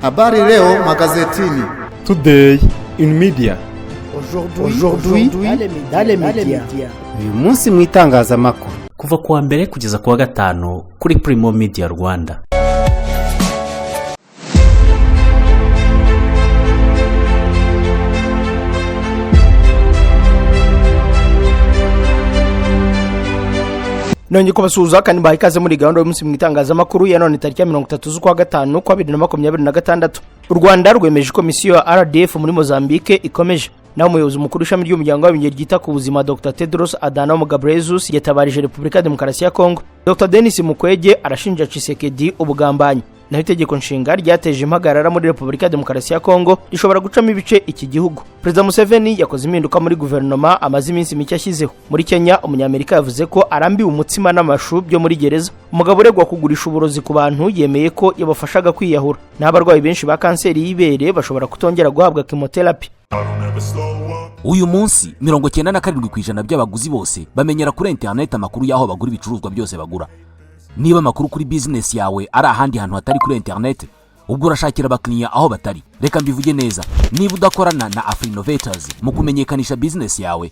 Habari leo magazetini. Today in media. Aujourd'hui dans les médias. Uyu munsi mu itangazamakuru. Kuva kuwa mbere kugeza kuwa gatanu kuri Primo Media Rwanda. Nonye kubasuhuza kandi baha ikaze muri gahunda y'umunsi mu itangazamakuru ya none tariki ya 30 z'ukwa gatanu kwa 2026. U Rwanda rwemeje komisiyo ya RDF muri Mozambique ikomeje. Naho umuyobozi mukuru ishami ry'umuryango w'abinyeri ryita ku buzima Dr Tedros Adhanom Ghebreyesus yatabarije Repubulika ya Demokarasi ya Kongo. Dr Denis Mukwege arashinja Tshisekedi ubugambanyi. Naho itegeko nshinga ryateje impagarara muri Repubulika ya Demokarasi ya Kongo rishobora gucamo ibice iki gihugu. Perezida Museveni yakoze impinduka muri guverinoma amaze iminsi mike ashyizeho. Muri Kenya umunyamerika yavuze ko arambiwe umutsima n'amashu byo muri gereza. Umugabo uregwa kugurisha uburozi ku bantu yemeye ko yabafashaga kwiyahura. N'abarwayi benshi ba kanseri y'ibere bashobora kutongera guhabwa chemotherapy. Uyu munsi 97% by'abaguzi bose bamenyera kuri internet amakuru yaho bagura ibicuruzwa byose bagura. Niba amakuru kuri business yawe ari ahandi hantu hatari kuri internet, ubwo urashakira abakiriya aho batari. Reka mbivuge neza, niba udakorana na Afrinovators mu kumenyekanisha business yawe,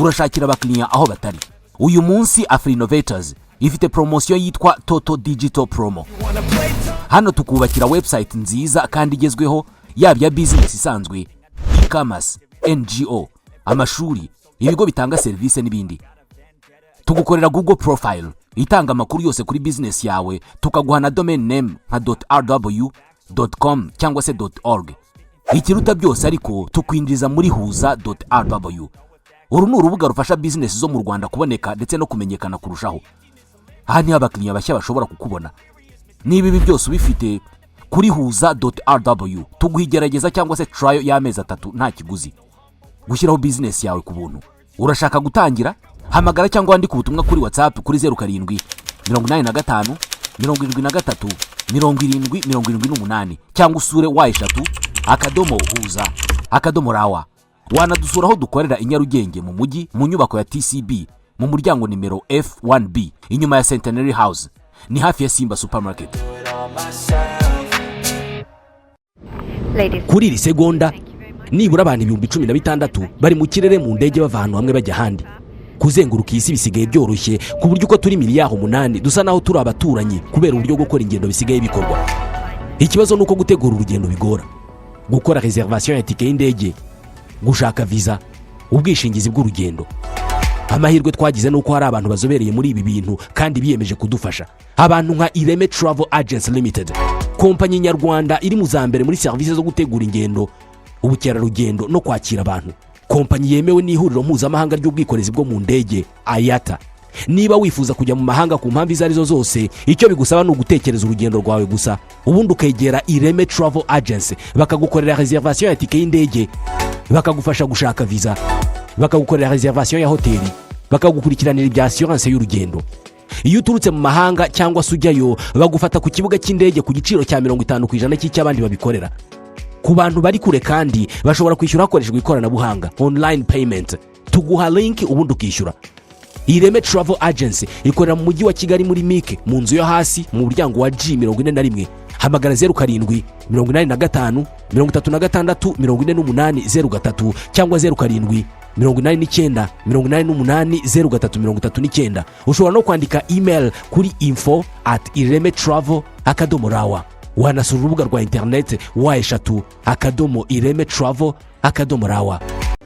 urashakira abakiriya aho batari. Uyu munsi Afrinovators ifite promotion yitwa Total Digital Promo. Hano tukubakira website nziza kandi igezweho yaba ya business isanzwe, e-commerce, NGO, amashuri, ibigo bitanga service n'ibindi. Tugukorera Google profile itanga amakuru yose kuri business yawe, tukaguha na domain name nka .rw.com cyangwa se .org. Ikiruta byose ariko tukwinjiza muri huza.rw. Uru ni urubuga rufasha business zo mu Rwanda kuboneka ndetse no kumenyekana kurushaho. Aha ni abakiriya bashya bashobora kukubona. Niba ibi byose ubifite kuri huza.rw, tuguhigerageza cyangwa se trial y'amezi 3 nta kiguzi. Gushyiraho business yawe ku buntu. Urashaka gutangira? Hamagara cyangwa wandika ubutumwa kuri WhatsApp kuri 07 85 73 7078 cyangwa usure y3.huza.rawa. Wanadusura aho dukorera i Nyarugenge mu mujyi mu nyubako ya TCB mu muryango nimero F1B inyuma ya Centenary House, ni hafi ya Simba Supermarket. Kuri iri segonda nibura abantu 16,000 bari mu kirere mu ndege bava ahantu hamwe bajya ahandi. Kuzenguruka isi bisigaye byoroshye ku buryo uko turi miliyaho 8 dusa naho turi abaturanyi kubera uburyo gukora ingendo bisigaye bikorwa. Ikibazo nuko gutegura urugendo bigora. Gukora reservation ya ticket y'indege, gushaka visa, ubwishingizi bw'urugendo. Amahirwe twagize nuko hari abantu bazobereye muri ibi bintu kandi biyemeje kudufasha. Abantu nka Ireme Travel Agents Limited, kompanyi nyarwanda iri mu zambere muri service zo gutegura ingendo, ubukerarugendo no kwakira abantu. Kompanyi yemewe n'ihuriro mpuzamahanga ry'ubwikorezi bwo mu ndege IATA. Niba wifuza kujya mu mahanga ku mpamvu izo arizo zose, icyo bigusaba ni ugutekereza urugendo rwawe gusa, ubundi ukegera Ireme Travel Agency bakagukorera reservation ya ticket y'indege, bakagufasha gushaka visa, bakagukorera reservation ya hoteli, bakagukurikiranira ibya assurance y'urugendo. Iyo uturutse mu mahanga cyangwa sujyayo, bagufata ku kibuga cy'indege ku giciro cya 50% cy'abandi babikorera. Ku bantu bari kure kandi bashobora kwishyura hakoreshejwe ikoranabuhanga online payment, tuguha link ubundi ukishyura. Ireme Travel Agency ikorera mu mujyi wa Kigali muri Mike mu nzu yo hasi mu muryango wa G41. Hamagara 07 85 36 48 cyangwa 07 89 88 Ushobora no kwandika email kuri info@iremetravel.rawa. Wanasura urubuga rwa internet y3.iremetravel.rawa.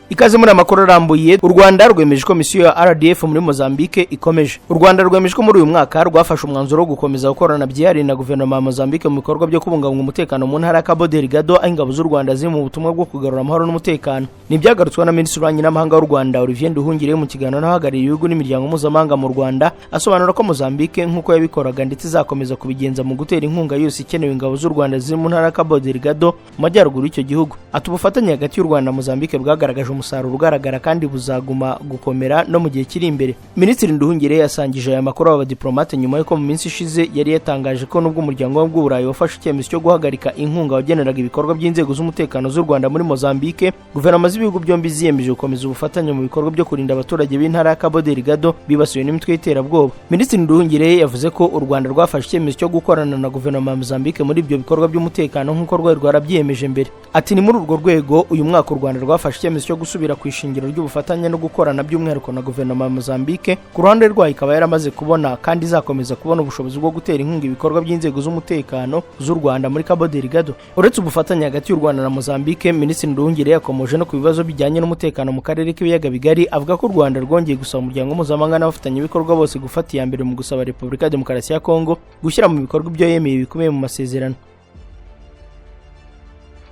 Ikaze muri amakuru arambuye. U Rwanda rwemeje komisiyo ya RDF muri Mozambique ikomeje. U Rwanda rwemeje ko muri uyu mwaka rwafashe umwanzuro wo gukomeza gukorana byihariye na guverinoma ya Mozambique mu bikorwa byo kubungabunga umutekano mu ntara ya Cabo Delgado, aho ingabo z'u Rwanda ziri mu butumwa bwo kugarura amahoro n'umutekano. Ni byagarutswe na Minisitiri w'Ububanyi n'Amahanga w'u Rwanda Olivier Nduhungire mu kiganiro n'abahagarariye ibihugu n'imiryango mpuzamahanga mu Rwanda, asobanura ko Mozambique nk'uko yabikoraga ndetse izakomeza kubigenza mu gutera inkunga yose ikenewe ingabo z'u Rwanda ziri mu ntara ya Cabo Delgado mu majyaruguru y'icyo gihugu. Ati ubufatanye hagati y'u Rwanda na Mozambique bwagaragaje umusaruro ugaragara kandi buzaguma gukomera no mu gihe kiri imbere. Minisitiri Nduhungirehe yasangije aya makuru abadiplomate nyuma y'uko mu minsi ishize yari yatangaje ko nubwo umuryango w'Uburayi wafashe icyemezo cyo guhagarika inkunga wageneraga ibikorwa by'inzego z'umutekano z'u Rwanda muri Mozambique, guverinoma z'ibihugu byombi ziyemeje gukomeza ubufatanye mu bikorwa byo kurinda abaturage b'intara ya Cabo Delgado bibasiwe n'imitwe y'iterabwoba. Minisitiri Nduhungirehe yavuze ko u Rwanda rwafashe icyemezo cyo gukorana na guverinoma ya Mozambique muri ibyo bikorwa by'umutekano nk'uko rwari rwarabyiyemeje mbere. Ati ni muri urwo rwego uyu mwaka u Rwanda rwafashe icyemezo cyo gusubira ku ishingiro ry'ubufatanye no gukorana by'umwihariko na guverinoma ya Mozambique. Ku ruhande rwayo ikaba yaramaze kubona kandi izakomeza kubona ubushobozi bwo gutera inkunga ibikorwa by'inzego z'umutekano z'u Rwanda muri Cabo Delgado. Uretse ubufatanye hagati y'u Rwanda na Mozambique, Minisitiri Nduhungirehe yakomoje no ku bibazo bijyanye n'umutekano mu karere k'ibiyaga bigari, avuga ko u Rwanda rwongeye gusaba umuryango mpuzamahanga n'abafatanya ibikorwa bose gufata iya mbere mu gusaba Repubulika ya Demokarasi ya Kongo gushyira mu bikorwa ibyo yemeye bikubiye mu masezerano.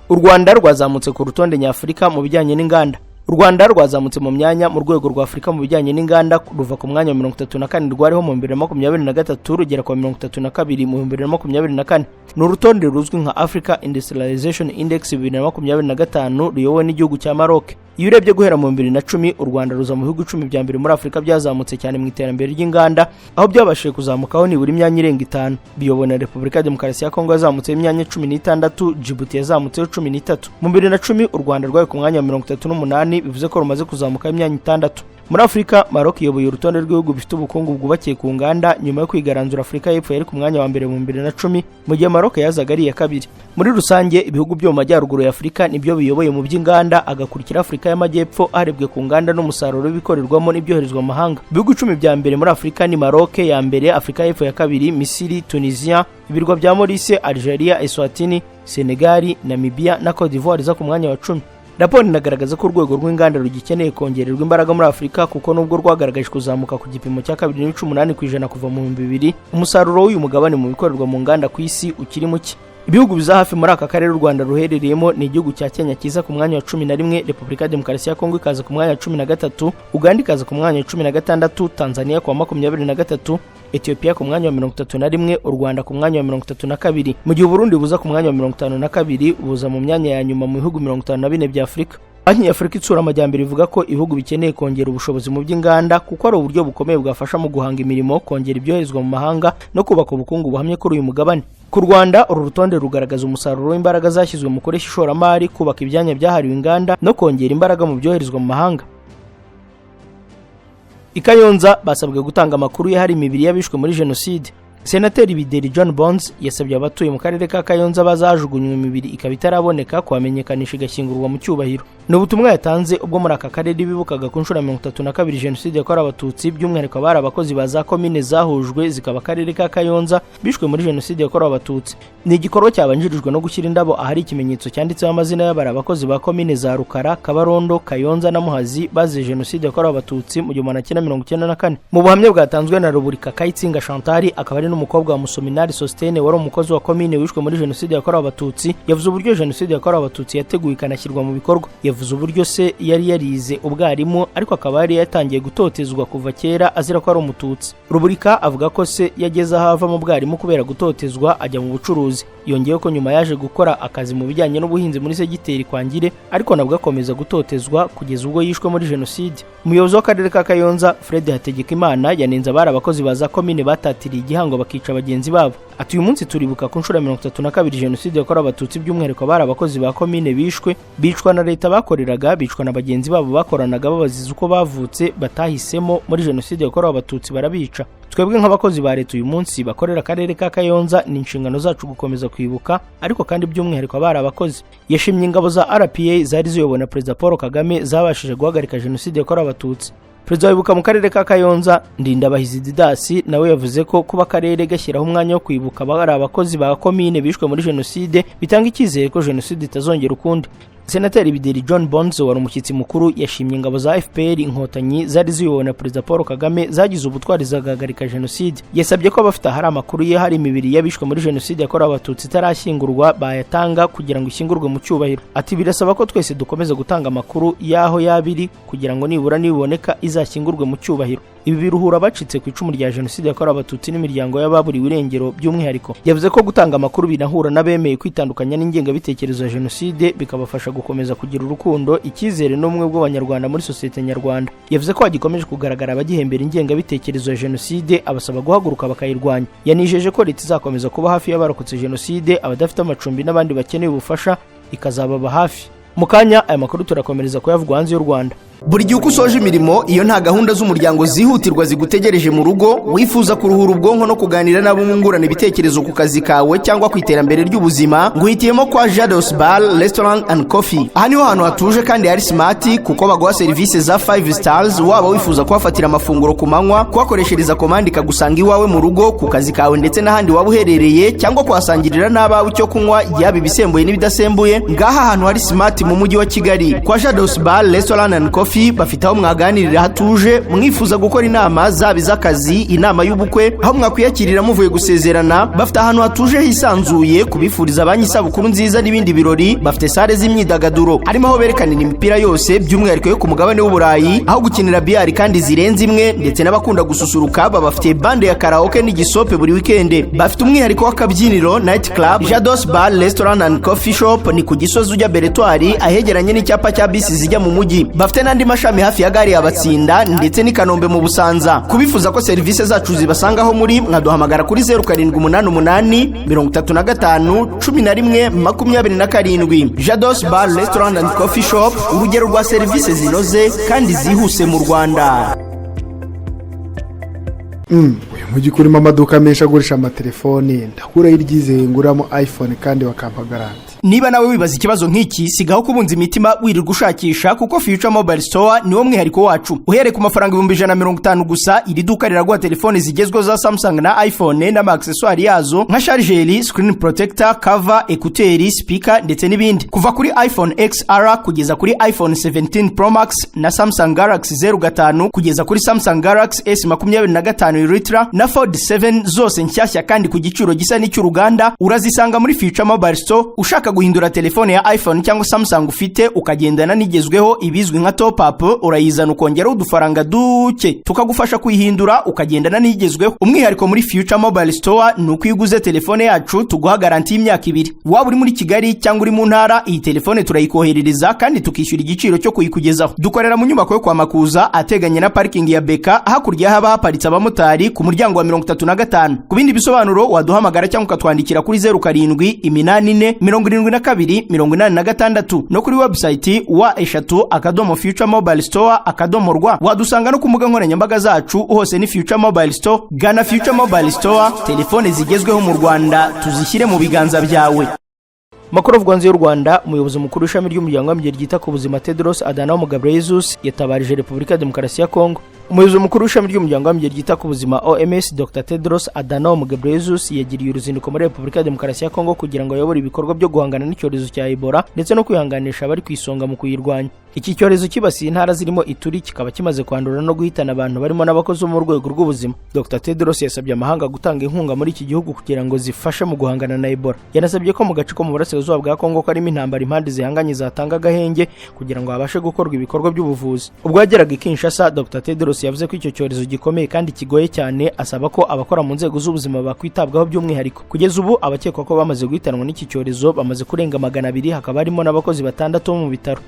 U Rwanda rwazamutse ku rutonde nyafurika mu bijyanye n'inganda. U Rwanda rwazamutse mu myanya mu rwego rwa Afurika mu bijyanye n'inganda ruva ku mwanya wa 34 rwariho mu 2023 rugera ku 32 mu 2024. Ni urutonde ruzwi nka Africa Industrialization Index 2025 ruyobowe n'igihugu cya Maroc. Iyo urebye guhera mu 2010 u Rwanda ruza mu bihugu 10 bya mbere muri Afurika byazamutse cyane mu iterambere ry'inganda, aho byabashije kuzamukaho nibura imyanya irenga 5. Biyobowe na Repubulika ya Demokarasi ya Kongo yazamutse imyanya 16, Djibouti yazamutseho 13. Mu 2010 u Rwanda rwari ku mwanya wa 38, bivuze ko rumaze kuzamuka imyanya 6. Muri Afurika, Maroc iyoboye urutonde rw'ibihugu bifite ubukungu bwubakiye ku nganda nyuma yo kwigaranzura Afurika y'Epfo yari ku mwanya wa mbere mu 2010, mu gihe Maroc yazaga ari iya kabiri. Muri rusange ibihugu byo mu majyaruguru ya Afurika nibyo biyoboye mu by'inganda, agakurikira Afurika y'Amajyepfo harebwe ku nganda n'umusaruro w'ibikorerwamo n'ibyoherezwa mu mahanga. Ibihugu 10 bya mbere muri Afurika ni Maroc ya mbere, Afurika y'Epfo ya kabiri, Misiri, Tunisia, ibirwa bya Maurice, Algeria, Eswatini, Senegal, Namibia na Cote d'Ivoire za ku mwanya wa 10. Raporo inagaragaza ko urwego rw'inganda rugikeneye kongererwa imbaraga muri Afurika, kuko nubwo rwagaragaje kuzamuka ku gipimo cya 2.8% kuva mu 2000, umusaruro w'uyu mugabane mu bikorerwa mu nganda ku isi ukiri muke. Ibihugu biza hafi muri aka karere u Rwanda ruherereyemo ni igihugu cya Kenya kiza ku mwanya wa 11, Repubulika ya Demokarasi ya Kongo ikaza ku mwanya wa 13, Uganda ikaza ku mwanya wa 16, Tanzania ku wa 23, Ethiopia ku mwanya wa 31, u Rwanda ku mwanya wa 32, mu gihe Burundi buza ku mwanya wa 52, buza mu myanya ya nyuma mu bihugu 54 bya Afurika. Banki ya Afurika itsura amajyambere ivuga ko ibihugu bikeneye kongera ubushobozi mu by'inganda, kuko ari uburyo bukomeye bwafasha mu guhanga imirimo, kongera ibyoherezwa mu mahanga no kubaka ubukungu buhamye kuri uyu mugabane. Ku Rwanda uru rutonde rugaragaza umusaruro w'imbaraga zashyizwe mu koresha ishoramari, kubaka ibyanya byahariwe inganda no kongera imbaraga mu byoherezwa mu mahanga. I Kayonza basabwe gutanga amakuru y'ahari imibiri y'abishwe muri jenoside. Senateri Bideri John Bonds yasabye abatuye mu karere ka Kayonza bazajugunywa imibiri ikaba itaraboneka kwamenyekanisha igashyingurwa mu cyubahiro. Ni ubutumwa yatanze ubwo muri aka karere bibukaga ku nshuro 32 jenoside yakorewe abatutsi, by'umwihariko abari abakozi ba za komine zahujwe zikaba akarere ka Kayonza bishwe muri jenoside yakorewe abatutsi. Ni igikorwa cyabanjirijwe no gushyira indabo ahari ikimenyetso cyanditseho amazina y'abari abakozi ba komine za Rukara, Kabarondo, Kayonza na Muhazi bazize jenoside yakorewe abatutsi mu 1994. Mu buhamya bwatanzwe na Ruburika Kayitsinga Chantal, akaba ari n'umukobwa wa Musominari Sostene wari umukozi wa komine wishwe muri jenoside yakorewe abatutsi, yavuze uburyo jenoside yakorewe abatutsi yateguye ikanashyirwa mu bikorwa. Yavuze uburyo se yari yarize ubwarimu ariko akaba yari yatangiye gutotezwa kuva kera azira ko ari umututsi. Ruburika avuga ko se yageze aho ava mu bwarimu kubera gutotezwa ajya mu bucuruzi. Yongeyeho ko nyuma yaje gukora akazi mu bijyanye n'ubuhinzi muri segiteri Kwangire, ariko nabwo akomeza gutotezwa kugeza ubwo yishwe muri jenoside. Umuyobozi w'akarere ka Kayonza Fred Hategekimana yanenze abari abakozi ba za komine batatiriye igihango bakica bagenzi babo. Ati uyu munsi turibuka ku nshuro 32 jenoside yakorewe abatutsi, by'umwihariko abari abakozi ba komine bicwa na leta bakoreraga, bicwa na bagenzi babo bakoranaga babaziza uko bavutse batahisemo muri jenoside yakorewe abatutsi barabica. Twebwe nk'abakozi ba leta uyu munsi bakorera akarere ka Kayonza ni inshingano zacu gukomeza kwibuka, ariko kandi by'umwihariko abari abakozi. Yashimye ingabo za RPA zari ziyobowe na Perezida Paul Kagame zabashije guhagarika jenoside yakorewe abatutsi. Perezida wibuka mu karere ka Kayonza Ndindabahizi Didasi nawe yavuze ko kuba akarere gashyiraho umwanya wo kwibuka abari abakozi ba komine bishwe muri jenoside bitanga icyizere ko jenoside itazongera ukundi. Senateri Bideri John Bonds wari umushyitsi mukuru yashimye ingabo za FPR inkotanyi zari ziyobowe na Perezida Paul Kagame zagize ubutwari zagahagarika jenoside. Yasabye ko abafite ahari amakuru ye hari imibiri y'abishwe muri jenoside yakorewe abatutsi itarashyingurwa bayatanga kugira ngo ishyingurwe mu cyubahiro. Ati birasaba ko twese dukomeza gutanga amakuru y'aho yabiri kugira ngo nibura niboneka izashyingurwe mu cyubahiro. ibi biruhura abacitse ku icumu rya jenoside yakorewe abatutsi n'imiryango y'ababuriwe irengero by'umwihariko. Yavuze ko gutanga amakuru binahura n'abemeye kwitandukanya n'ingengabitekerezo ya jenoside bikabafasha gukomeza kugira urukundo, icyizere n'ubumwe bw'abanyarwanda muri sosiyete nyarwanda. Yavuze ko hagikomeje kugaragara abagihembera ingengabitekerezo ya jenoside, abasaba guhaguruka bakayirwanya. Yanijeje ko leta izakomeza kuba hafi y'abarokotse jenoside, abadafite amacumbi n'abandi bakeneye ubufasha ikazababa hafi. Mukanya aya makuru turakomereza kuyavugwa hanze y'u Rwanda. Buri gihe uko usoje imirimo, iyo nta gahunda z'umuryango zihutirwa zigutegereje mu rugo, wifuza kuruhura ubwonko no kuganira nabo mwungurana ibitekerezo ku kazi kawe cyangwa ku iterambere ry'ubuzima, nguhitiyemo kwa Jados Bar Restaurant and Coffee. Aha niho hantu hatuje kandi hari smart, kuko baguha serivisi za 5 stars, waba wifuza kuhafatira amafunguro ku manywa, kuhakoreshereza komandi kagusanga iwawe mu rugo, ku kazi kawe ndetse n'ahandi waba uherereye, cyangwa kuhasangirira n'abawe icyo kunywa yaba ibisembuye n'ibidasembuye. Ngaha ahantu hari smart mu mujyi wa Kigali kwa Jados Bar Restaurant and Coffee bafite aho mwaganirira hatuje, mwifuza gukora inama zaba iz'akazi, inama y'ubukwe, aho mwakwiyakirira muvuye gusezerana. Bafite ahantu hatuje hisanzuye kubifuriza abanyi isabukuru nziza n'ibindi birori. Bafite sale z'imyidagaduro, harimo aho berekanira imipira yose by'umwihariko yo ku mugabane w'Uburayi, aho gukinira biyari kandi zirenze imwe, ndetse n'abakunda gususuruka babafite bande ya karaoke n'igisope buri weekend. Bafite umwihariko w'akabyiniro night club. Jados Bar Restaurant and Coffee Shop ni ku Gisozi ujya Beretwari, ahegeranye n'icyapa cya bisi zijya mu mujyi. Bafite n'andi mashami hafi ya gare ya Batsinda ndetse n'i Kanombe mu Busanza. Kubifuza ko serivisi zacu zibasangaho muri, mwaduhamagara kuri 0788 35 11 27. Jados Bar Restaurant and Coffee Shop, urugero rwa serivisi zinoze kandi zihuse mu Rwanda. uyu mujyi kurimo amaduka menshi agurisha amatelefoni, ndakura iryizeye nguramo iPhone kandi bakampa garanti. Niba nawe wibaza ikibazo nk'iki, sigaho kubunza imitima wirirwa ushakisha, kuko Future Mobile Store niwo mwihariko wacu. Uhereye ku mafaranga 150 gusa, iri duka riraguha telefoni zigezweho za Samsung na iPhone n'ama-accessoires yazo nka charger, screen protector, cover, écouteurs, speaker ndetse n'ibindi. Kuva kuri iPhone XR kugeza kuri iPhone 17 Pro Max na Samsung Galaxy 05 kugeza kuri Samsung Galaxy S25 Ultra na Fold 7 zose nshyashya kandi ku giciro gisa n'icy'uruganda, urazisanga muri Future Mobile Store. Ushaka guhindura telefone ya iPhone cyangwa Samsung ufite ukagendana n'igezweho ibizwi nka top up, urayizana ukongeraho udufaranga duke tukagufasha kuyihindura ukagendana n'igezweho. Umwihariko muri Future Mobile Store ni uko iguze telefone yacu tuguha garanti y'imyaka 2. Waba uri muri Kigali cyangwa uri mu ntara, iyi telefone turayikoherereza kandi tukishyura igiciro cyo kuyikugezaho. Dukorera mu nyubako yo kwa Makuza ateganye na parking ya Beka, hakurya haba haparitse abamotari ku muryango wa 35. Ku bindi bisobanuro waduhamagara cyangwa ukatwandikira kuri 0784 72 no kuri website wa eshatu@futuremobile-store.rw. Wadusanga no ku mbuga nkoranyambaga zacu hose ni Future Mobile Store. Gana Future Mobile Store, telefone zigezweho mu Rwanda tuzishyire mu biganza byawe. Makuru avugwa hanze y'u Rwanda. Umuyobozi mukuru w'ishami ry'umuryango w'abibumbye ryita ku buzima Tedros Adhanom Ghebreyesus yatabarije Repubulika ya Demokarasi ya Kongo. Umuyobozi mukuru w'ishami ry'umuryango w'abibumbye ryita ku buzima OMS Dr Tedros Adhanom Ghebreyesus yagiriye uruzinduko muri Repubulika ya Demokarasi ya Kongo kugira ngo ayobore ibikorwa byo guhangana n'icyorezo cya Ebola ndetse no kwihanganisha abari ku isonga mu kuyirwanya. Iki cyorezo kibasiye intara zirimo Ituri kikaba kimaze kwandura no guhitana abantu barimo n'abakozi mu rwego rw'ubuzima. Dr Tedros yasabye amahanga gutanga inkunga muri iki gihugu kugira ngo zifashe mu guhangana na Ebola. Yanasabye ko mu gace ko mu burasirazuba bwa Kongo karimo intambara impande zihanganye zatanga agahenge kugira ngo habashe gukorwa ibikorwa by'ubuvuzi. Ubwo yageraga i Kinshasa, Dr Tedros yavuze ko icyo cyorezo gikomeye kandi kigoye cyane, asaba ko abakora mu nzego z'ubuzima bakwitabwaho by'umwihariko. Kugeza ubu abakekwa ko bamaze guhitanwa n'iki cyorezo bamaze kurenga 200, hakaba harimo n'abakozi 6 mu bitaro.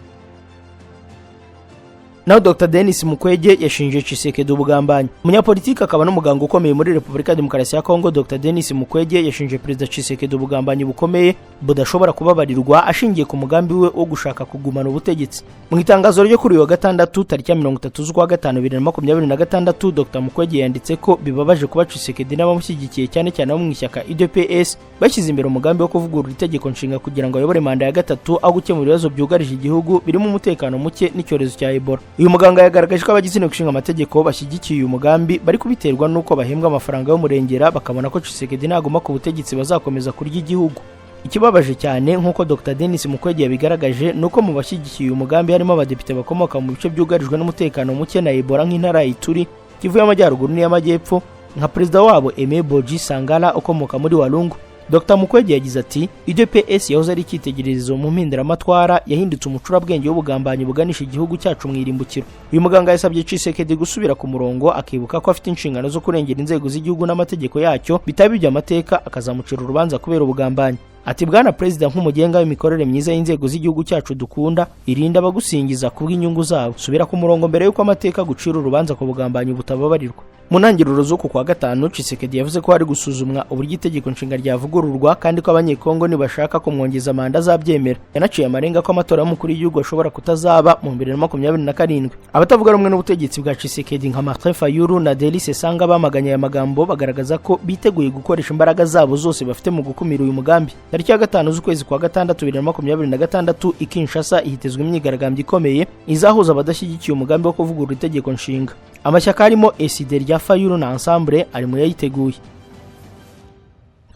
Naho Dr Denis Mukwege yashinje Tshisekedi ubugambanyi. Umunyapolitiki akaba n'umuganga ukomeye muri Repubulika ya Demokarasi ya Kongo, Dr Denis Mukwege yashinje Perezida Tshisekedi ubugambanyi bukomeye budashobora kubabarirwa, ashingiye ku mugambi we wo gushaka kugumana ubutegetsi. Mu itangazo ryo kuri uyu wa gatandatu tariki ya 30 z'ukwa gatanu 2026, Dr Mukwege yanditse ko bibabaje kuba Tshisekedi n'abamushyigikiye cyane cyane abo mu ishyaka UDPS bashyize imbere umugambi wo kuvugurura itegeko nshinga kugira ngo ayobore manda ya gatatu, aho gukemura ibibazo byugarije igihugu birimo umutekano muke n'icyorezo cya Ebola. Uyu muganga yagaragaje ko abagize inteko ishinga amategeko bashyigikiye uyu mugambi bari kubiterwa nuko bahembwa amafaranga y'umurengera, bakabona ko Tshisekedi naguma ku butegetsi bazakomeza kurya igihugu. Ikibabaje cyane nk'uko Dr Denis Mukwege yabigaragaje nuko mu bashyigikiye uyu mugambi harimo abadepite bakomoka mu bice byugarijwe n'umutekano muke na Ebola nk'intara ya Ituri, Kivu y'Amajyaruguru n'iy'Amajyepfo, nka perezida wabo Aimé Boji Sangala ukomoka muri Walungu. Dr Mukwege yagize ati UDPS yahoze ari icyitegererezo mu mpinduramatwara yahindutse umucurabwenge w'ubugambanyi buganisha igihugu cyacu mu irimbukiro. Uyu muganga yasabye Tshisekedi gusubira ku murongo akibuka ko afite inshingano zo kurengera inzego z'igihugu n'amategeko yacyo bitaba iby'amateka akazamucira urubanza kubera ubugambanyi. Ati bwana perezida nk'umugenga w'imikorere myiza y'inzego z'igihugu cyacu dukunda irinda abagusingiza kubw'inyungu zabo, subira ku murongo mbere y'uko amateka gucira urubanza ku bugambanyi butababarirwa. Mu ntangiriro z'uku kwa gatanu Tshisekedi yavuze ko hari gusuzumwa uburyo itegeko nshinga ryavugururwa kandi ko abanyekongo nibashaka kumwongeza manda azabyemera. Yanaciye amarenga ko amatora y'umukuru w'igihugu ashobora kutazaba mu 2027. Abatavuga rumwe n'ubutegetsi bwa Tshisekedi nka Martin Fayulu na Delice Sanga bamaganye aya magambo bagaragaza ko biteguye gukoresha imbaraga zabo zose bafite mu gukumira uyu mugambi. Tariki ya 5 z'ukwezi kwa gatandatu 2026 i Kinshasa ihitezwe imyigaragambyo ikomeye izahuza abadashyigikiye umugambi wo kuvugurura itegeko nshinga. Amashyaka harimo ESID rya Fayulu na Ensemble ari mu yayiteguye.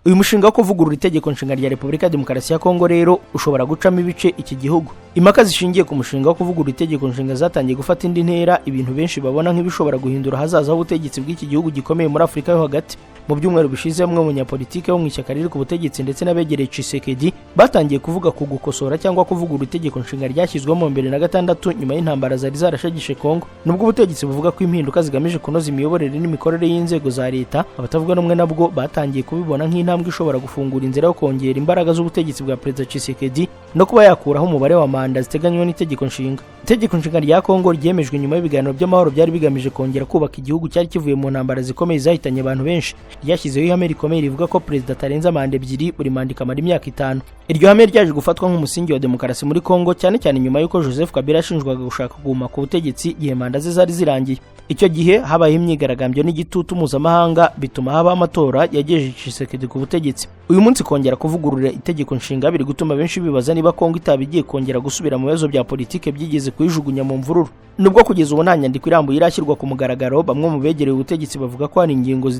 Uyu mushinga wo kuvugurura itegeko nshinga rya Repubulika ya Demokarasi ya Kongo rero ushobora gucamo ibice iki gihugu. Impaka zishingiye ku mushinga wo kuvugurura itegeko nshinga zatangiye gufata indi ntera ibintu benshi babona nk'ibishobora guhindura hazaza h'ubutegetsi bw'iki gihugu gikomeye muri Afurika yo hagati. Mu byumweru bishize bamwe mu banyapolitike bo mu ishyaka riri ku butegetsi ndetse n'abegereye Tshisekedi batangiye kuvuga ku gukosora cyangwa kuvugurura itegeko nshinga ryashyizwemo 2006 nyuma y'intambara zari zarashagishe Kongo. Nubwo ubutegetsi buvuga ko impinduka zigamije kunoza imiyoborere n'imikorere y'inzego za leta, abatavuga rumwe nabwo batangiye kubibona nk'intambwe ishobora gufungura inzira yo kongera imbaraga z'ubutegetsi bwa Perezida Tshisekedi no kuba yakuraho umubare wa manda ziteganywa n'itegeko nshinga. Itegeko nshinga rya Kongo ryemejwe nyuma y'ibiganiro by'amahoro byari bigamije kongera kubaka igihugu cyari kivuye mu ntambara zikomeye zahitanye abantu benshi. Ryashyizeho ihame rikomeye rivuga ko perezida atarenza manda ebyiri buri manda ikamara imyaka 5. Iryo hame ryaje gufatwa nk'umusingi wa demokarasi muri Kongo cyane cyane nyuma y'uko Joseph Kabila ashinjwaga gushaka kuguma ku butegetsi igihe manda ze zari zirangiye. Icyo gihe habaye imyigaragambyo n'igitutu mpuzamahanga bituma haba amatora yagejeje Tshisekedi ku butegetsi. Uyu munsi kongera kuvugurura itegeko nshinga biri gutuma benshi bibaza niba Kongo itabigiye kongera gusubira mu bibazo bya politike byigeze kuyijugunya mu mvururu. Nubwo kugeza ubu nta nyandiko irambuye irashyirwa ku mugaragaro, bamwe mu begereye ubutegetsi bavuga ko hari ingingo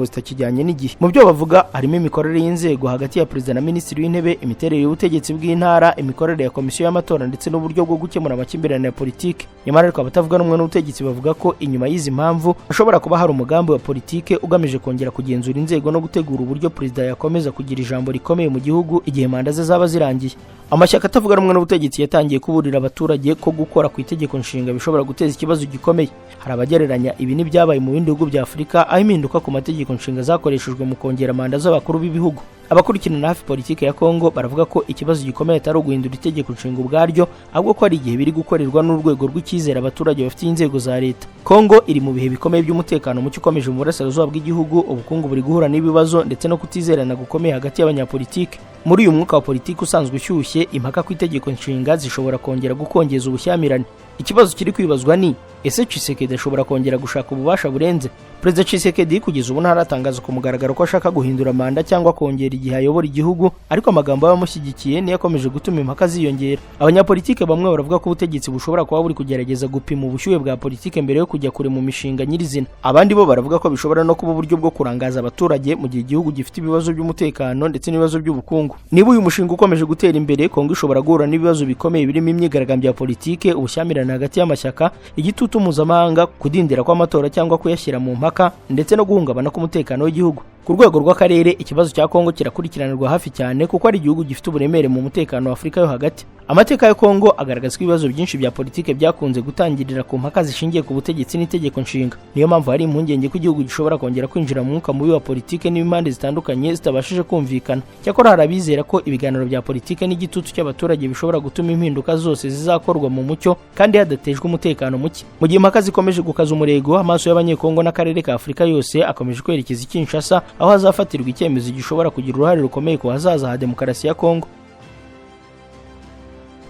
zitakijyanye n'igihe. Mu byo bavuga harimo imikorere y'inzego hagati ya perezida na minisitiri w'intebe, imiterere y'ubutegetsi bw'intara, imikorere ya komisiyo y'amatora ndetse n'uburyo bwo gukemura amakimbirane ya politike. Nyamara ariko abatavuga rumwe n'ubutegetsi bavuga ko inyuma y'izi mpamvu hashobora kuba hari umugambi wa politike ugamije kongera kugenzura inzego no gutegura uburyo perezida yakomeza kugira ijambo rikomeye mu gihugu igihe manda ze zaba zirangiye. Amashyaka atavuga rumwe n'ubutegetsi yatangiye kuburira abaturage ko gukora ku itegeko nshinga bishobora guteza ikibazo gikomeye. Hari abagereranya ibi n'ibyabaye mu bindi bihugu bya Afurika aho impinduka ku mategeko nshinga zakoreshejwe mu kongera manda z'abakuru b'ibihugu. Abakurikirana hafi politike ya Kongo baravuga ko ikibazo gikomeye atari uguhindura itegeko nshinga ubwaryo, ahubwo ko ari igihe biri gukorerwa n'urwego rw'icyizere abaturage bafite inzego za leta. Kongo iri mu bihe bikomeye by'umutekano muke ukomeje mu burasirazuba bw'igihugu, ubukungu buri guhura n'ibibazo ndetse no kutizerana gukomeye hagati y'abanyapolitike. Muri uyu mwuka wa politiki usanzwe ushyushye, impaka ku itegeko nshinga zishobora kongera gukongeza ubushyamirane. Ikibazo kiri kwibazwa ni ese Tshisekedi ashobora kongera gushaka ububasha burenze? Perezida Tshisekedi kugeza ubu ntaratangaza ku mugaragaro ko ashaka guhindura manda cyangwa kongera igihe ayobora igihugu, ariko amagambo y'abamushyigikiye niyo akomeje gutuma impaka ziyongera. Abanyapolitike bamwe baravuga ko ubutegetsi bushobora kuba buri kugerageza gupima ubushyuhe bwa politike mbere yo kujya kure mu mishinga nyirizina. Abandi bo baravuga ko bishobora no kuba uburyo bwo kurangaza abaturage mu gihe igihugu gifite ibibazo by'umutekano ndetse n'ibibazo by'ubukungu. Niba uyu mushinga ukomeje gutera imbere, Kongo ishobora guhura n'ibibazo bikomeye birimo imyigaragambyo ya politike, ubushyamirane hagati y'amashyaka, igitutu mpuzamahanga, kudindira kw'amatora cyangwa kuyashyira mu mpaka ndetse no guhungabana k'umutekano w'igihugu. Ku rwego rw'akarere, ikibazo cya Kongo kirakurikiranirwa hafi cyane kuko ari igihugu gifite uburemere mu mutekano wa Afurika yo hagati. Amateka ya Kongo agaragaza ko ibibazo byinshi bya politike byakunze gutangirira ku mpaka zishingiye ku butegetsi n'itegeko nshinga. Niyo mpamvu hari impungenge ko igihugu gishobora kongera kwinjira mu mwuka mubi wa politike n'impande zitandukanye zitabashije kumvikana. Cyakora hari abizera ko ibiganiro bya politike n'igitutu cy'abaturage bishobora gutuma impinduka zose zizakorwa mu mucyo kandi hadatejwe umutekano muke. Mu gihe impaka zikomeje gukaza umurego, amaso y'abanyekongo n'akarere ka Afurika yose akomeje kwerekeza i Kinshasa, aho hazafatirwa icyemezo gishobora kugira uruhare rukomeye ku hazaza ha demokarasi ya Kongo.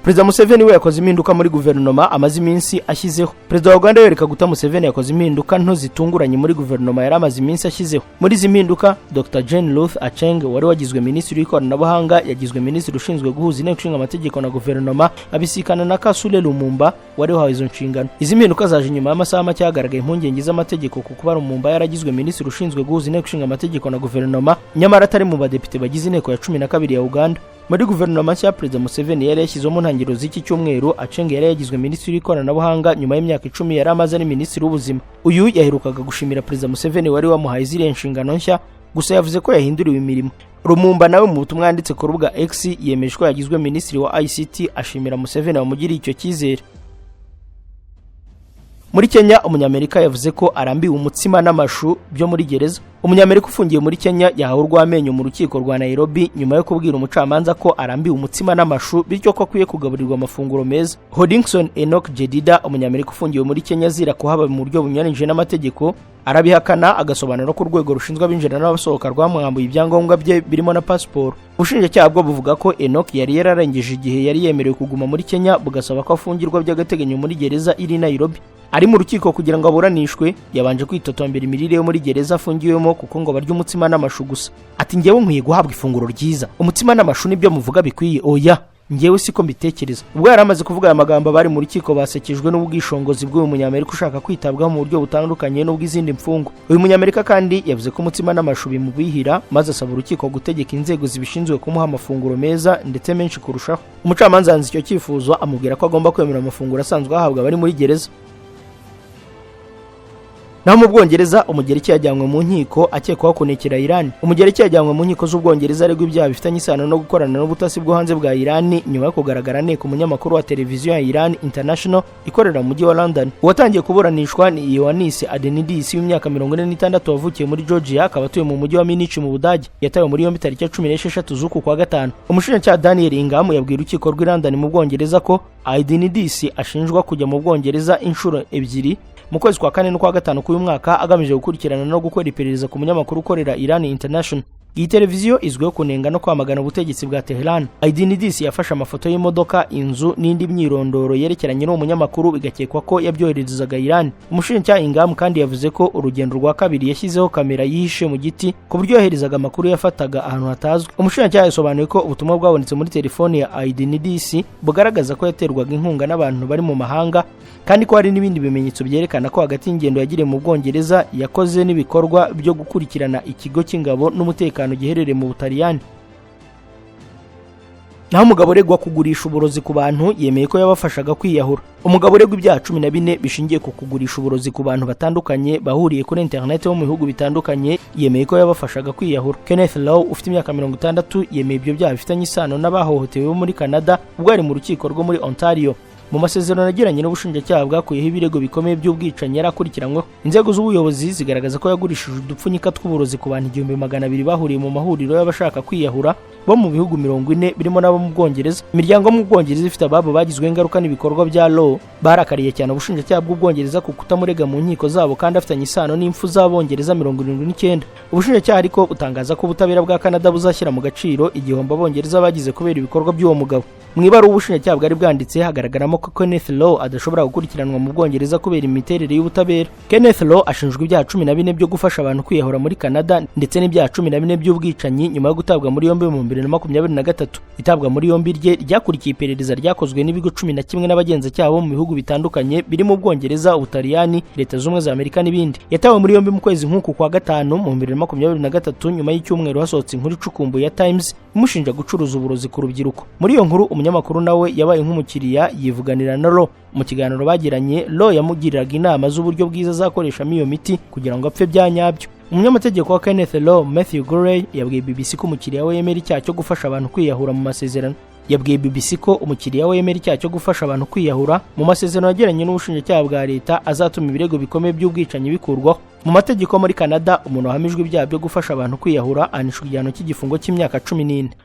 Perezida Museveni we yakoze impinduka muri guverinoma amaze iminsi ashyizeho. Perezida wa Uganda Yoweri Kaguta Museveni yakoze impinduka nto zitunguranye muri guverinoma yari amaze iminsi ashyizeho. Muri izi mpinduka, Dr Jane Ruth Aceng wari wagizwe minisitiri w'ikoranabuhanga yagizwe minisitiri ushinzwe guhuza inteko ishinga amategeko na guverinoma, abisikana na Kasule Lumumba wari wahawe izo nshingano. Izi mpinduka zaje nyuma y'amasaha make hagaragaye impungenge z'amategeko ku kuba Lumumba yaragizwe minisitiri ushinzwe guhuza inteko ishinga amategeko na guverinoma, nyamara atari mu badepite bagize inteko ya 12 ya Uganda. Muri guverinoma nshya Perezida Museveni yari yashyizemo mu ntangiriro z'iki cyumweru. Aceng yari yagizwe minisitiri w'ikoranabuhanga nyuma y'imyaka 10 yari amaze ari minisitiri w'ubuzima. Uyu yaherukaga gushimira Perezida Museveni wari wamuhaye ziriya nshingano nshya gusa yavuze ko yahinduriwe imirimo. Lumumba nawe mu butumwa yanditse ku rubuga X yemeje ko yagizwe minisitiri wa ICT, ashimira Museveni wamugiriye icyo cyizere. Muri Kenya, umunyamerika yavuze ko arambiwe umutsima n'amashu byo muri gereza. Umunyamerika ufungiye muri Kenya yahawe urw'amenyo mu rukiko rwa Nairobi nyuma yo kubwira umucamanza ko arambiwe umutsima n'amashu bityo ko akwiye kugaburirwa amafunguro meza. Hodgson Enoch Jedida, umunyamerika ufungiwe muri Kenya azira kuhaba mu buryo bunyuranyije n'amategeko, arabihakana agasobanura ko urwego rushinzwe abinjira n'abasohoka rwamwambuye ibyangombwa bye birimo na pasiporo. Ubushinjacyaha bwo buvuga ko Enoch yari yararengeje igihe yari yemerewe kuguma muri Kenya, bugasaba ko afungirwa by'agateganyo muri gereza iri Nairobi. Ari mu rukiko kugira ngo aburanishwe, yabanje kwitotombera imirire yo muri gereza afungiwemo kuko ngo barya umutsima n'amashu gusa. Ati njyewe nkwiye guhabwa ifunguro ryiza, umutsima n'amashu nibyo muvuga bikwiye? Oya, njyewe siko mbitekereza. Ubwo yari amaze kuvuga aya magambo bari mu rukiko basekejwe n'ubwishongozi bw'uyu munyamerika ushaka kwitabwaho mu buryo butandukanye n'ubw'izindi mfungwa. Uyu munyamerika kandi yavuze ko umutsima n'amashu bimubihira, maze asaba urukiko gutegeka inzego zibishinzwe kumuha amafunguro meza ndetse menshi kurushaho. Umucamanza yanze icyo cyifuzo, amubwira ko agomba kwemera amafunguro asanzwe ahabwa abari muri gereza. Naho mu Bwongereza, umugereki yajyanywe mu nkiko akekwaho kunekera Iran. Umugereki yajyanywe mu nkiko z'Ubwongereza aregwa ibyaha bifitanye isano no gukorana n'ubutasi bwo hanze bwa Iran nyuma yo kugaragara neka umunyamakuru wa televiziyo ya Iran International ikorera mu mujyi wa London. Uwatangiye kuburanishwa ni Ioannis Adenidis w'imyaka 46 wavukiye muri Georgia, akaba atuye mu mujyi wa Munich mu Budage. Yatawe muri yombi tariki 16 z'uku kwa gatanu. Umushinjacyaha Daniel Ingham yabwiye urukiko rw'i London mu Bwongereza ko Adenidis ashinjwa kujya mu Bwongereza inshuro ebyiri mu kwezi kwa kane no kwa gatanu k'uyu mwaka agamije gukurikirana no gukora iperereza ku munyamakuru ukorera Iran International. Iyi televiziyo izwiho kunenga no kwamagana ubutegetsi bwa Tehran. Adenidis yafashe amafoto y'imodoka, inzu n'indi myirondoro yerekeranye n'uwo munyamakuru bigakekwa ko yabyoherezaga Iran. Umushinjacyaha Ingham kandi yavuze ko urugendo rwa kabiri yashyizeho kamera yihishe mu giti ku buryo yoherezaga amakuru yafataga ahantu hatazwi. Umushinjacyaha yasobanuye ko ubutumwa bwabonetse muri telefone ya Adenidis bugaragaza ko yaterwaga inkunga n'abantu bari mu mahanga, kandi ko hari n'ibindi bimenyetso byerekana ko hagati y'ingendo yagiriye mu Bwongereza yakoze n'ibikorwa byo gukurikirana ikigo cy'ingabo n'umutekano giherereye mu Butaliyani. Naho umugabo uregwa kugurisha uburozi ku bantu yemeye ko yabafashaga kwiyahura. Umugabo uregwa ibyaha 14 bishingiye ku kugurisha uburozi ku bantu batandukanye bahuriye kuri internet mu bihugu bitandukanye, yemeye ko yabafashaga kwiyahura. Kenneth Law ufite imyaka 60 yemeye ibyo byaha bifitanye isano n'abahohotewe muri Canada ubwo ari mu rukiko rwo muri Ontario. Mu masezerano yagiranye n'ubushinjacyaha bwakuyeho ibirego bikomeye by'ubwicanyi yarakurikiranyweho. Inzego z'ubuyobozi zigaragaza ko yagurishije udupfunyika tw'uburozi ku bantu 200 bahuriye mu mahuriro y'abashaka kwiyahura bo mu bihugu 40 birimo n'abo mu Bwongereza. Imiryango mu Bwongereza ifite ababo bagizwe ingaruka n'ibikorwa bya Law barakariye cyane ubushinjacyaha bw'Ubwongereza ku kutamurega mu nkiko zabo kandi afitanye isano n'impfu z'Abongereza 79. Ubushinjacyaha ariko butangaza ko ubutabera bwa Canada buzashyira mu gaciro igihombo Abongereza bagize kubera ibikorwa by'uwo mugabo. Mu ibaruwa ubushinjacyaha bwari bwanditse hagaragaramo ko Kenneth Law adashobora gukurikiranwa mu Bwongereza kubera imiterere y'ubutabera. Kenneth Law ashinjwa ibyaha 14 byo gufasha abantu kwiyahura muri Canada ndetse n'ibyaha 14 by'ubwicanyi nyuma yo gutabwa muri yombi mu 2023. Itabwa muri yombi rye ryakurikiye iperereza ryakozwe n'ibigo 11 n'abagenzacyaha bo mu bihugu bitandukanye birimo Ubwongereza, Ubutaliyani, Leta Zunze Ubumwe za Amerika n'ibindi. Yatawe muri yombi mu kwezi nk'uku kwa gatanu mu 2023 nyuma y'icyumweru hasohotse inkuru icukumbuye ya Times imushinja gucuruza uburozi ku rubyiruko. Muri iyo nkuru umunyamakuru nawe yabaye nk'umukiriya yivuganira na Law. Mu kiganiro bagiranye, Law yamugiriraga inama z'uburyo bwiza azakoreshamo iyo miti kugira ngo apfe bya nyabyo. Umunyamategeko wa Kenneth Law, Matthew Gurley, yabwiye BBC ko umukiriya we yemera icyaha cyo gufasha abantu kwiyahura mu masezerano. Yabwiye BBC ko umukiriya we yemera icyaha cyo gufasha abantu kwiyahura mu masezerano yagiranye n'ubushinjacyaha bwa leta azatuma ibirego bikomeye by'ubwicanyi bikurwaho. Mu mategeko muri Canada, umuntu wahamijwe ibyaha byo gufasha abantu kwiyahura anishwa igihano cy'igifungo cy'imyaka 14.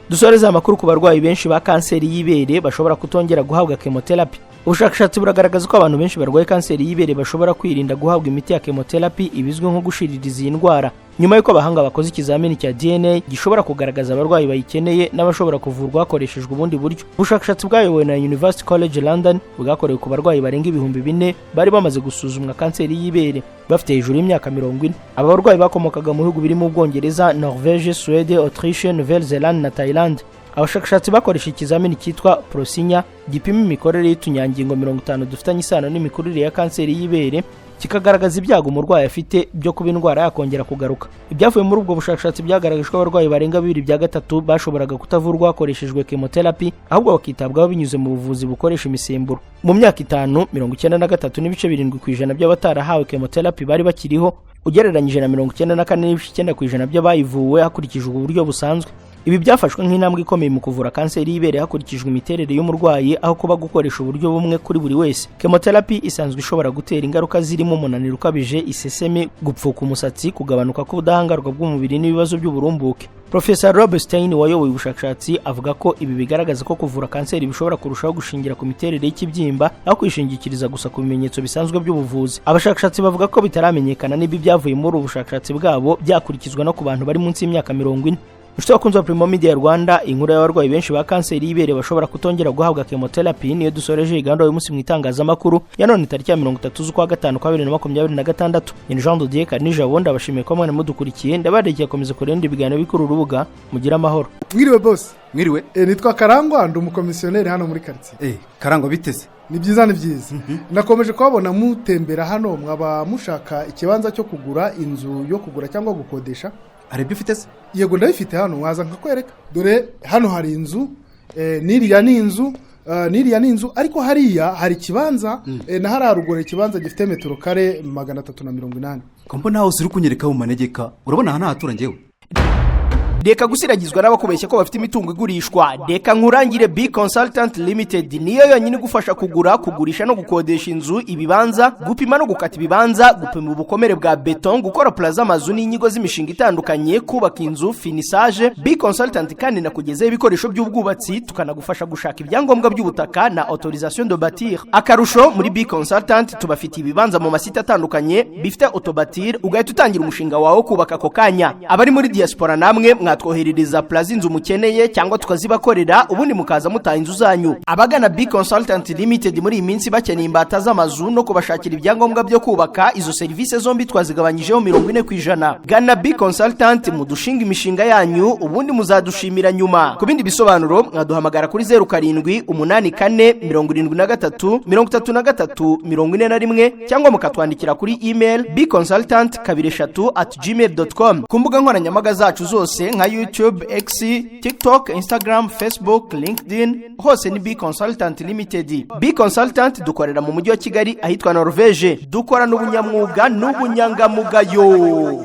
Dusoreza amakuru ku barwayi benshi ba kanseri y'ibere bashobora kutongera guhabwa chemotherapy. Ubushakashatsi buragaragaza ko abantu benshi barwaye kanseri y'ibere bashobora kwirinda guhabwa imiti ya chemotherapy ibizwi nko gushiririza iyi ndwara nyuma y'uko abahanga bakoze ikizamini cya DNA gishobora kugaragaza abarwayi bayikeneye n'abashobora kuvurwa hakoreshejwe ubundi buryo. Ubushakashatsi bwayobowe na University College London bwakorewe ku barwayi barenga 4,000 bari bamaze gusuzumwa kanseri y'ibere bafite hejuru y'imyaka 40. Aba barwayi bakomokaga mu bihugu birimo Ubwongereza, Norvège, Suède, Autriche, Nouvelle-Zélande na Thailand. Abashakashatsi bakoresha ikizamini cyitwa Prosinya gipima imikorere y'utunyangingo 50 dufitanye isano n'imikurire ya kanseri y'ibere kikagaragaza ibyago umurwayi afite byo kuba indwara yakongera kugaruka. Ibyavuye muri ubwo bushakashatsi byagaragaje ko abarwayi barenga 2/3 bashoboraga kutavurwa hakoreshejwe chemotherapy ahubwo bakitabwaho binyuze mu buvuzi bukoresha imisemburo. Mu myaka 5 93.7% by'abatarahawe chemotherapy bari bakiriho ugereranyije na 94.9% by'abayivuwe hakurikijwe uburyo busanzwe. Ibi byafashwe nk'intambwe ikomeye mu kuvura kanseri y'ibere hakurikijwe imiterere y'umurwayi aho kuba gukoresha uburyo bumwe kuri buri wese. Chemotherapy isanzwe ishobora gutera ingaruka zirimo umunaniro ukabije, iseseme, gupfuka umusatsi, kugabanuka k'ubudahangarwa bw'umubiri n'ibibazo by'uburumbuke. Professor Robert Stein wayoboye ubushakashatsi avuga ko ibi bigaragaza ko kuvura kanseri bishobora kurushaho gushingira ku miterere y'ikibyimba aho kwishingikiriza gusa ku bimenyetso bisanzwe by'ubuvuzi. Abashakashatsi bavuga ko bitaramenyekana niba ibyavuye muri ubushakashatsi bwabo byakurikizwa no ku bantu bari munsi y'imyaka 40. Inshuti bakunze Primo Media Rwanda, inkuru y'abarwayi benshi ba kanseri y'ibere bashobora kutongera guhabwa chemotherapy niyo dusoreje igando y'umunsi mu itangazamakuru ya none tariki ya 30 z'ukwa gatanu kwa 2026. Ni Jean Dodier Kanija wonda bashimiye ko mwana mudukurikiye ndabarekeye komeza kurenda ibiganiro bikuru urubuga mugira amahoro. Mwiriwe boss. Mwiriwe. Nitwa Karangwa ndi umukomisiyoneri hano muri quartier. Karangwa biteze. Ni byiza ni byiza. Nakomeje kubabona mutembera hano mwaba mushaka ikibanza cyo kugura inzu yo kugura cyangwa gukodesha. Arebye ufite se? Yego ndabifite hano waza nkakwereka. Dore hano hari inzu niriya ni inzu ariko hariya hari kibanza na hararugore kibanza gifite metero kare 380. Kompo naho uri kunyereka mu manegeka. Urabona hano hatura ngewe. Deka gusiragizwa n'abakubeshya ko bafite imitungo igurishwa. Deka nkurangire B Consultant Limited niyo yonyine gufasha kugura, kugurisha no gukodesha inzu, ibibanza, gupima no gukata ibibanza, gupima ubukomere bwa beton, gukora plaza amazu n'inyigo z'imishinga itandukanye, kubaka inzu, finissage. B Consultant kandi nakugezeho ibikoresho by'ubwubatsi, tukanagufasha gushaka ibyangombwa by'ubutaka na autorisation de bâtir. Akarusho muri B Consultant tubafitiye ibibanza mu masite atandukanye bifite autobatir, ugahita utangira umushinga wawe kubaka ako kanya. Abari muri diaspora namwe mwatwoherereza plaza inzu mukeneye cyangwa tukazibakorera ubundi mukaza mutaha inzu zanyu. Abagana B Consultant Limited muri iyi minsi bakeneye imbata z'amazu no kubashakira ibyangombwa byo kubaka, izo serivisi zombi twazigabanyijeho 40%. Gana B Consultant mudushinga imishinga yanyu ubundi muzadushimira nyuma. Ku bindi bisobanuro mwaduhamagara kuri 0784 cyangwa mukatwandikira kuri email bconsultant23@gmail.com. Ku mbuga nkoranyambaga zacu zose nka YouTube, X, TikTok, Instagram, Facebook, LinkedIn, hose ni B Consultant Limited. B Consultant dukorera mu mujyi wa Kigali ahitwa Norvege. Dukora n'ubunyamwuga n'ubunyangamugayo.